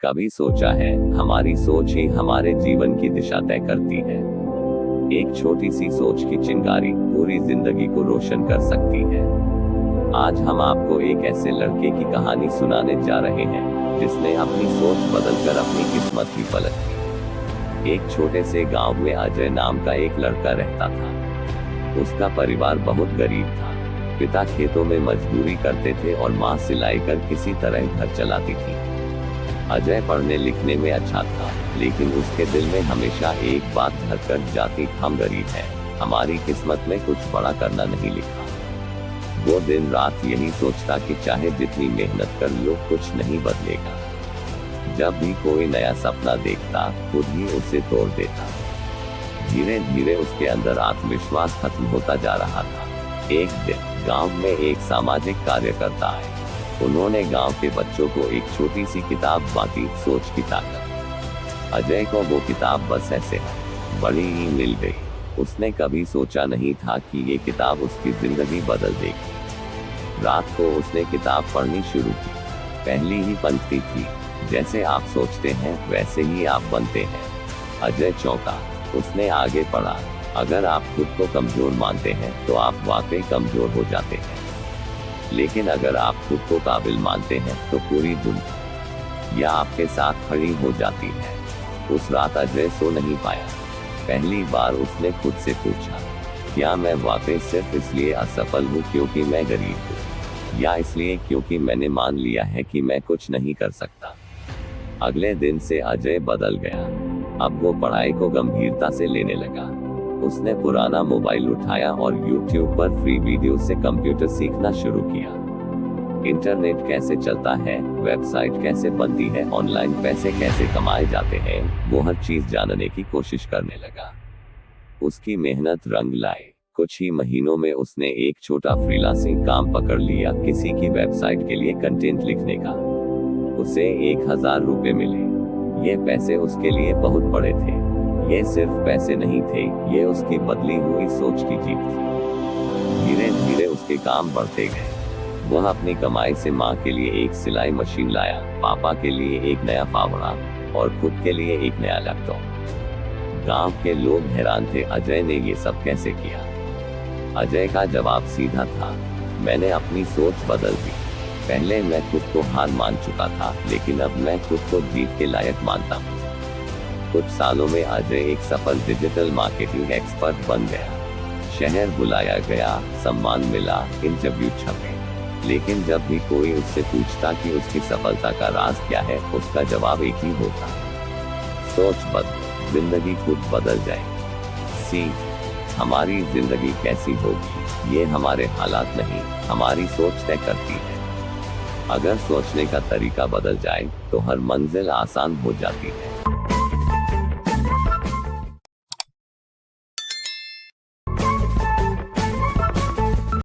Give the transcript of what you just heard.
कभी सोचा है हमारी सोच ही हमारे जीवन की दिशा तय करती है। एक छोटी सी सोच की चिंगारी पूरी जिंदगी को रोशन कर सकती है। आज हम आपको एक ऐसे लड़के की कहानी सुनाने जा रहे हैं जिसने अपनी सोच बदलकर अपनी किस्मत ही पलट दी। एक छोटे से गांव में अजय नाम का एक लड़का रहता था। उसका परिवार बहुत गरीब था। पिता खेतों में मजदूरी करते थे और माँ सिलाई कर किसी तरह घर चलाती थी। अजय पढ़ने लिखने में अच्छा था, लेकिन उसके दिल में हमेशा एक बात घर कर जाती, हम गरीब हैं, हमारी किस्मत में कुछ बड़ा करना नहीं लिखा। वो दिन रात यही सोचता कि चाहे जितनी मेहनत कर लो कुछ नहीं बदलेगा। जब भी कोई नया सपना देखता खुद ही उसे तोड़ देता। धीरे धीरे उसके अंदर आत्मविश्वास खत्म होता जा रहा था। एक दिन गांव में एक सामाजिक कार्यकर्ता आए। उन्होंने गांव के बच्चों को एक छोटी सी किताब बांटी, सोच की ताकत। अजय को वो किताब बस ऐसे बड़ी ही मिल गई। उसने कभी सोचा नहीं था कि ये किताब उसकी जिंदगी बदल देगी। रात को उसने किताब पढ़नी शुरू की। पहली ही पंक्ति थी, जैसे आप सोचते हैं वैसे ही आप बनते हैं। अजय चौंका। उसने आगे पढ़ा, अगर आप खुद को कमजोर मानते हैं तो आप वाकई कमजोर हो जाते हैं, लेकिन अगर आप खुद को काबिल मानते हैं तो पूरी दुनिया आपके साथ खड़ी हो जाती है। उस रात अजय सो नहीं पाया। पहली बार उसने खुद से पूछा, क्या मैं वाकई सिर्फ इसलिए असफल हूँ क्योंकि मैं गरीब हूँ, या इसलिए क्योंकि मैंने मान लिया है कि मैं कुछ नहीं कर सकता। अगले दिन से अजय बदल गया। अब वो पढ़ाई को गंभीरता से लेने लगा। उसने पुराना मोबाइल उठाया और YouTube पर फ्री वीडियो से कंप्यूटर सीखना शुरू किया। इंटरनेट कैसे चलता है, वेबसाइट कैसे बनती है, ऑनलाइन पैसे कैसे कमाए जाते हैं, वो हर चीज जानने की कोशिश करने लगा। उसकी मेहनत रंग लाए। कुछ ही महीनों में उसने एक छोटा फ्रीलांसिंग काम पकड़ लिया, किसी की वेबसाइट के लिए कंटेंट लिखने का। उसे 1000 रुपए मिले। ये पैसे उसके लिए बहुत बड़े थे। ये सिर्फ पैसे नहीं थे, ये उसकी बदली हुई सोच की जीत थी। धीरे धीरे उसके काम बढ़ते गए। वह अपनी कमाई से माँ के लिए एक सिलाई मशीन लाया, पापा के लिए एक नया फावड़ा और खुद के लिए एक नया लैपटॉप। गांव के लोग हैरान थे, अजय ने ये सब कैसे किया। अजय का जवाब सीधा था, मैंने अपनी सोच बदल दी। पहले मैं खुद को हार मान चुका था, लेकिन अब मैं खुद को जीत के लायक मानता हूँ। कुछ सालों में अजय एक सफल डिजिटल मार्केटिंग एक्सपर्ट बन गया। शहर बुलाया गया, सम्मान मिला, इंटरव्यू छपे। लेकिन जब भी कोई उससे पूछता कि उसकी सफलता का राज क्या है, उसका जवाब एक ही होता, सोच बदल, जिंदगी खुद बदल जाए। हमारी जिंदगी कैसी होगी ये हमारे हालात नहीं, हमारी सोच तय करती है। अगर सोचने का तरीका बदल जाए तो हर मंजिल आसान हो जाती है।